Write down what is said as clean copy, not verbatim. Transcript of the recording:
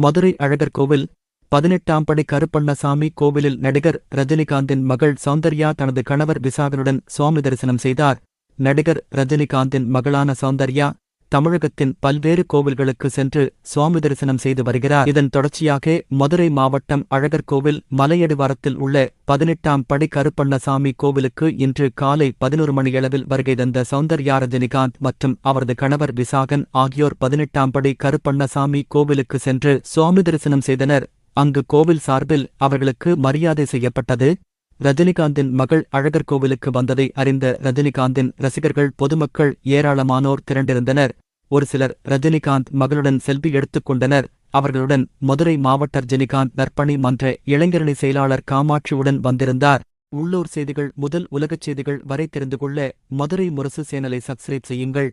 மதுரை அழகர் கோவில் 18ஆம் படி கருப்பண்ணசாமி கோவிலில் நடிகர் ரஜினிகாந்தின் மகள் சௌந்தர்யா தனது கணவர் விசாகனுடன் சுவாமி தரிசனம் செய்தார். நடிகர் ரஜினிகாந்தின் மகளான சௌந்தர்யா தமிழகத்தின் பல்வேறு கோவில்களுக்கு சென்று சுவாமி தரிசனம் செய்து வருகிறார். இதன் தொடர்ச்சியாக மதுரை மாவட்டம் அழகர் கோவில் மலையடிவாரத்தில் உள்ள 18ஆம் படி கருப்பண்ணசாமி கோவிலுக்கு இன்று காலை 11 மணியளவில் வருகை தந்த சௌந்தர்யா ரஜினிகாந்த் மற்றும் அவரது கணவர் விசாகன் ஆகியோர் 18ஆம் படி கருப்பண்ணசாமி கோவிலுக்கு சென்று சுவாமி தரிசனம் செய்தனர். அங்கு கோவில் சார்பில் அவர்களுக்கு மரியாதை செய்யப்பட்டது. ரஜினிகாந்தின் மகள் அழகர் கோவிலுக்கு வந்ததை அறிந்த ரஜினிகாந்தின் ரசிகர்கள் பொதுமக்கள் ஏராளமானோர் திரண்டிருந்தனர். ஒரு சிலர் ரஜினிகாந்த் மகளுடன் செல்ஃபி எடுத்துக் கொண்டனர். அவர்களுடன் மதுரை மாவட்ட ரஜினிகாந்த் நற்பணி மன்ற இளைஞரணி செயலாளர் காமாட்சியுடன் வந்திருந்தார். உள்ளூர் செய்திகள் முதல் உலகச் செய்திகள் வரை தெரிந்து கொள்ள மதுரை முரசு சேனலை சப்ஸ்கிரைப் செய்யுங்கள்.